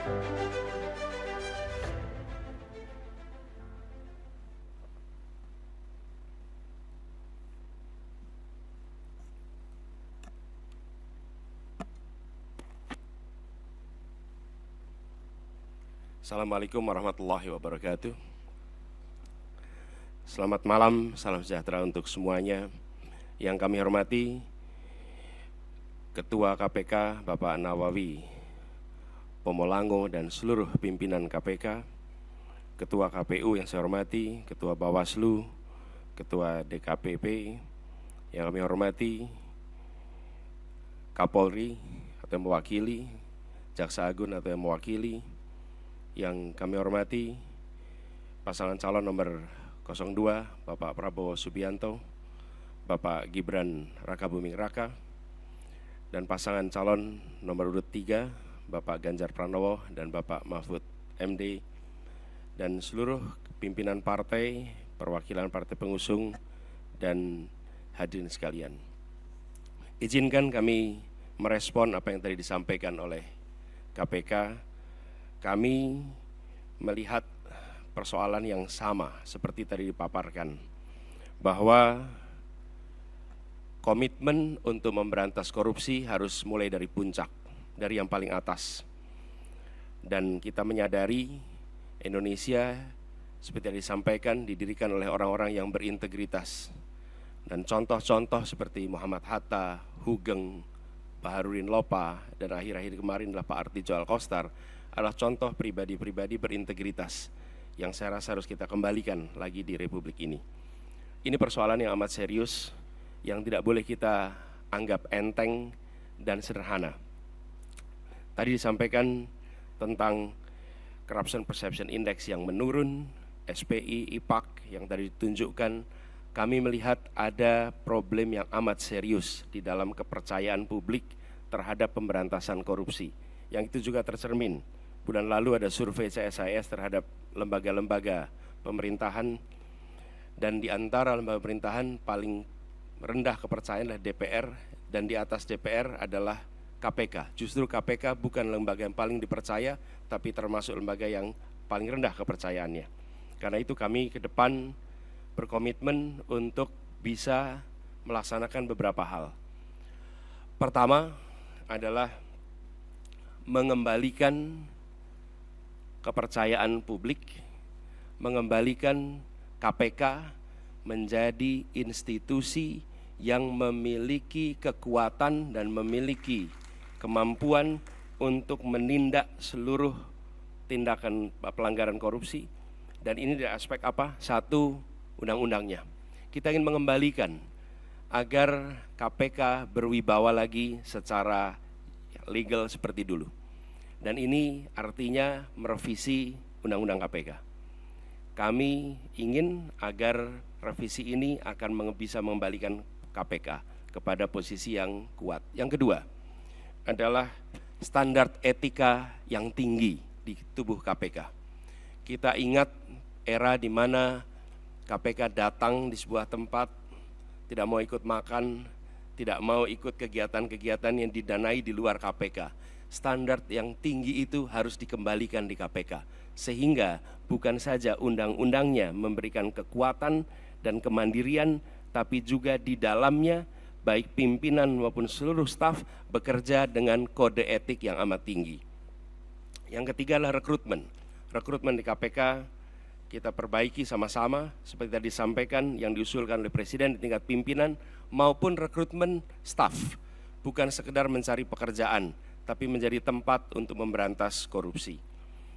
Assalamualaikum warahmatullahi wabarakatuh. Selamat malam, salam sejahtera untuk semuanya. Yang kami hormati Ketua KPK Bapak Nawawi Pomolango dan seluruh pimpinan KPK, Ketua KPU yang saya hormati, Ketua Bawaslu, Ketua DKPP, yang kami hormati Kapolri atau yang mewakili, Jaksa Agung atau yang mewakili, yang kami hormati pasangan calon nomor 02 Bapak Prabowo Subianto, Bapak Gibran Rakabuming Raka, dan pasangan calon nomor urut 3 Bapak Ganjar Pranowo dan Bapak Mahfud MD, dan seluruh pimpinan partai, perwakilan partai pengusung, dan hadirin sekalian. Izinkan kami merespon apa yang tadi disampaikan oleh KPK. Kami melihat persoalan yang sama seperti tadi dipaparkan, bahwa komitmen untuk memberantas korupsi harus mulai dari puncak, dari yang paling atas. Dan kita menyadari Indonesia seperti yang disampaikan didirikan oleh orang-orang yang berintegritas. Dan contoh-contoh seperti Muhammad Hatta, Hugeng, Baharudin Lopa, dan akhir-akhir kemarin adalah Pak Artijo Alkostar, adalah contoh pribadi-pribadi berintegritas yang saya rasa harus kita kembalikan lagi di Republik ini. Ini persoalan yang amat serius, yang tidak boleh kita anggap enteng dan sederhana. Tadi disampaikan tentang Corruption Perception Index yang menurun, SPI, IPAK yang tadi ditunjukkan. Kami melihat ada problem yang amat serius di dalam kepercayaan publik terhadap pemberantasan korupsi, yang itu juga tercermin. Bulan lalu ada survei CSIS terhadap lembaga-lembaga pemerintahan, dan di antara lembaga pemerintahan paling rendah kepercayaan adalah DPR, dan di atas DPR adalah KPK. Justru KPK bukan lembaga yang paling dipercaya, tapi termasuk lembaga yang paling rendah kepercayaannya. Karena itu kami ke depan berkomitmen untuk bisa melaksanakan beberapa hal. Pertama adalah mengembalikan kepercayaan publik, mengembalikan KPK menjadi institusi yang memiliki kekuatan dan memiliki kemampuan untuk menindak seluruh tindakan pelanggaran korupsi. Dan ini dari aspek apa? Satu, undang-undangnya. Kita ingin mengembalikan agar KPK berwibawa lagi secara legal seperti dulu. Dan ini artinya merevisi Undang-Undang KPK. Kami ingin agar revisi ini akan bisa mengembalikan KPK kepada posisi yang kuat. Yang kedua adalah standar etika yang tinggi di tubuh KPK. Kita ingat era di mana KPK datang di sebuah tempat, tidak mau ikut makan, tidak mau ikut kegiatan-kegiatan yang didanai di luar KPK. Standar yang tinggi itu harus dikembalikan di KPK, sehingga bukan saja undang-undangnya memberikan kekuatan dan kemandirian, tapi juga di dalamnya baik pimpinan maupun seluruh staf bekerja dengan kode etik yang amat tinggi. Yang ketiga adalah rekrutmen. Rekrutmen di KPK kita perbaiki sama-sama seperti tadi disampaikan yang diusulkan oleh Presiden di tingkat pimpinan maupun rekrutmen staf. Bukan sekedar mencari pekerjaan, tapi menjadi tempat untuk memberantas korupsi.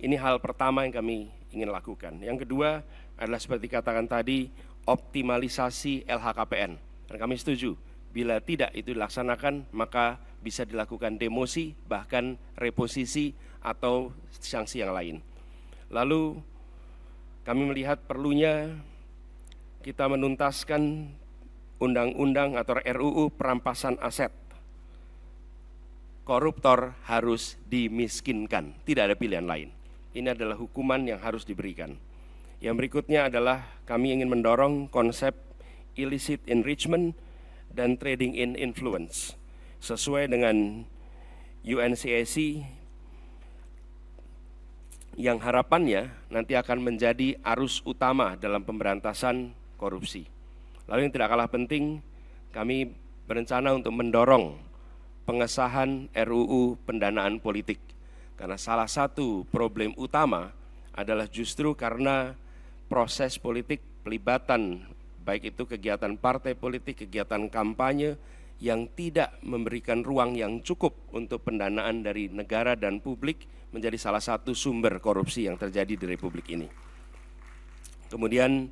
Ini hal pertama yang kami ingin lakukan. Yang kedua adalah seperti katakan tadi, optimalisasi LHKPN. Dan kami setuju, bila tidak itu dilaksanakan, maka bisa dilakukan demosi, bahkan reposisi atau sanksi yang lain. Lalu kami melihat perlunya kita menuntaskan undang-undang atau RUU perampasan aset. Koruptor harus dimiskinkan, tidak ada pilihan lain. Ini adalah hukuman yang harus diberikan. Yang berikutnya adalah kami ingin mendorong konsep illicit enrichment dan trading in influence. Sesuai dengan UNCAC, yang harapannya nanti akan menjadi arus utama dalam pemberantasan korupsi. Lalu yang tidak kalah penting, kami berencana untuk mendorong pengesahan RUU pendanaan politik. Karena salah satu problem utama adalah justru karena proses politik pelibatan, baik itu kegiatan partai politik, kegiatan kampanye, yang tidak memberikan ruang yang cukup untuk pendanaan dari negara dan publik menjadi salah satu sumber korupsi yang terjadi di Republik ini. Kemudian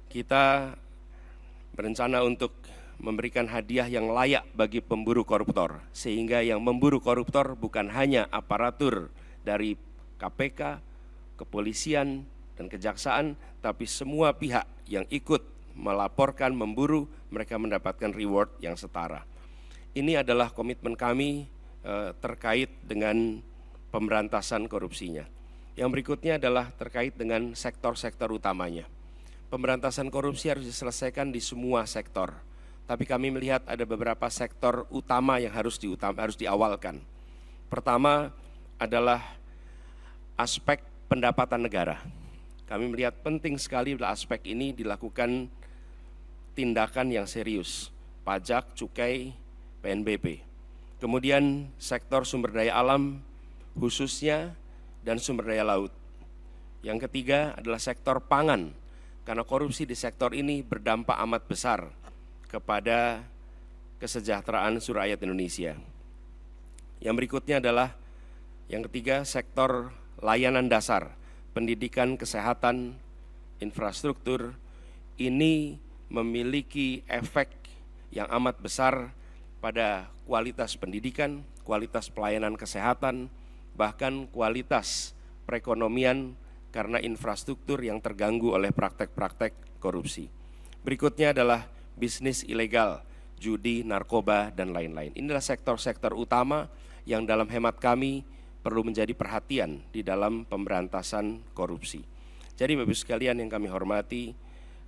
kita berencana untuk memberikan hadiah yang layak bagi pemburu koruptor, sehingga yang memburu koruptor bukan hanya aparatur dari KPK, kepolisian, dan kejaksaan, tapi semua pihak yang ikut melaporkan, memburu, mereka mendapatkan reward yang setara. Ini adalah komitmen kami terkait dengan pemberantasan korupsinya. Yang berikutnya adalah terkait dengan sektor-sektor utamanya. Pemberantasan korupsi harus diselesaikan di semua sektor. Tapi kami melihat ada beberapa sektor utama yang harus diawalkan. Pertama adalah aspek pendapatan negara. Kami melihat penting sekali bila aspek ini dilakukan tindakan yang serius, pajak, cukai, PNBP. Kemudian sektor sumber daya alam khususnya dan sumber daya laut. Yang ketiga adalah sektor pangan, karena korupsi di sektor ini berdampak amat besar kepada kesejahteraan seluruh rakyat Indonesia. Yang berikutnya adalah yang ketiga, sektor layanan dasar, pendidikan, kesehatan, infrastruktur. Ini memiliki efek yang amat besar pada kualitas pendidikan, kualitas pelayanan kesehatan, bahkan kualitas perekonomian karena infrastruktur yang terganggu oleh praktek-praktek korupsi. Berikutnya adalah bisnis ilegal, judi, narkoba, dan lain-lain. Inilah sektor-sektor utama yang dalam hemat kami perlu menjadi perhatian di dalam pemberantasan korupsi. Jadi Bapak-Ibu sekalian yang kami hormati,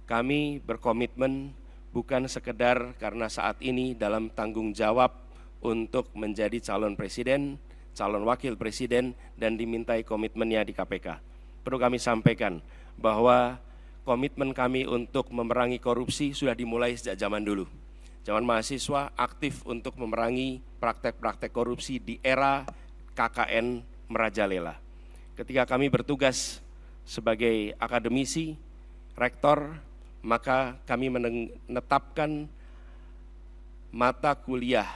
kami berkomitmen bukan sekedar karena saat ini dalam tanggung jawab untuk menjadi calon presiden, calon wakil presiden, dan dimintai komitmennya di KPK. Perlu kami sampaikan bahwa komitmen kami untuk memerangi korupsi sudah dimulai sejak zaman dulu. Zaman mahasiswa aktif untuk memerangi praktek-praktek korupsi di era KKN merajalela. Ketika kami bertugas sebagai akademisi, rektor, maka kami menetapkan mata kuliah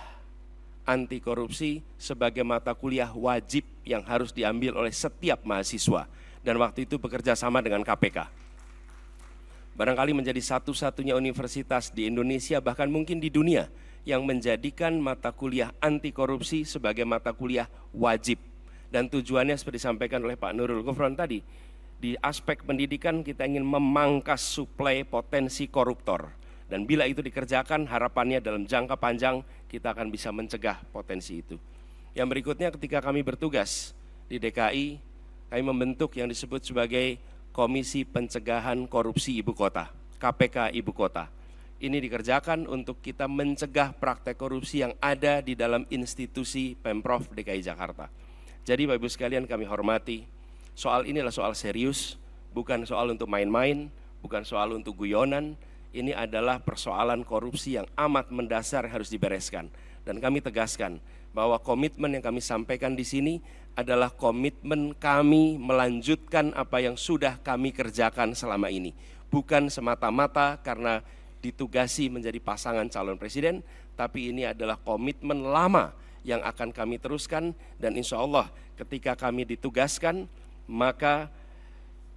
anti korupsi sebagai mata kuliah wajib yang harus diambil oleh setiap mahasiswa. Dan waktu itu bekerja sama dengan KPK. Barangkali menjadi satu-satunya universitas di Indonesia, bahkan mungkin di dunia, yang menjadikan mata kuliah anti korupsi sebagai mata kuliah wajib. Dan tujuannya seperti disampaikan oleh Pak Nurul Gufron tadi, di aspek pendidikan kita ingin memangkas suplai potensi koruptor. Dan bila itu dikerjakan, harapannya dalam jangka panjang kita akan bisa mencegah potensi itu. Yang berikutnya, ketika kami bertugas di DKI, kami membentuk yang disebut sebagai Komisi Pencegahan Korupsi Ibu Kota, KPK Ibu Kota. Ini dikerjakan untuk kita mencegah praktek korupsi yang ada di dalam institusi Pemprov DKI Jakarta. Jadi Bapak Ibu sekalian kami hormati, soal ini adalah soal serius, bukan soal untuk main-main, bukan soal untuk guyonan. Ini adalah persoalan korupsi yang amat mendasar yang harus dibereskan. Dan kami tegaskan bahwa komitmen yang kami sampaikan di sini adalah komitmen kami melanjutkan apa yang sudah kami kerjakan selama ini. Bukan semata-mata karena ditugasi menjadi pasangan calon presiden, tapi ini adalah komitmen lama yang akan kami teruskan. Dan insya Allah ketika kami ditugaskan, maka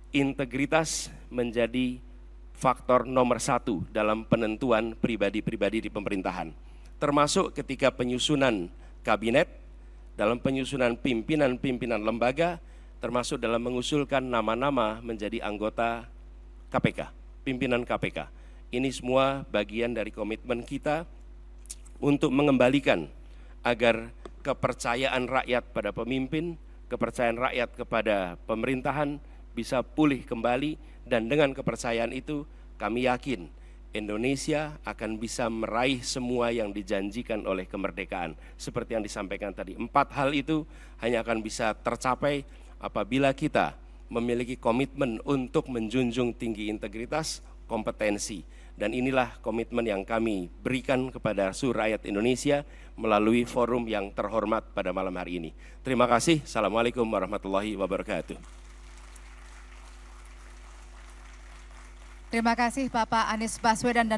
integritas menjadi faktor nomor 1 dalam penentuan pribadi-pribadi di pemerintahan. Termasuk ketika penyusunan kabinet, dalam penyusunan pimpinan-pimpinan lembaga, termasuk dalam mengusulkan nama-nama menjadi anggota KPK, pimpinan KPK. Ini semua bagian dari komitmen kita untuk mengembalikan agar kepercayaan rakyat pada pemimpin, kepercayaan rakyat kepada pemerintahan bisa pulih kembali, dan dengan kepercayaan itu kami yakin Indonesia akan bisa meraih semua yang dijanjikan oleh kemerdekaan. Seperti yang disampaikan tadi, 4 hal itu hanya akan bisa tercapai apabila kita memiliki komitmen untuk menjunjung tinggi integritas, kompetensi. Dan inilah komitmen yang kami berikan kepada seluruh rakyat Indonesia melalui forum yang terhormat pada malam hari ini. Terima kasih. Assalamualaikum warahmatullahi wabarakatuh. Terima kasih Bapak Anies Baswedan.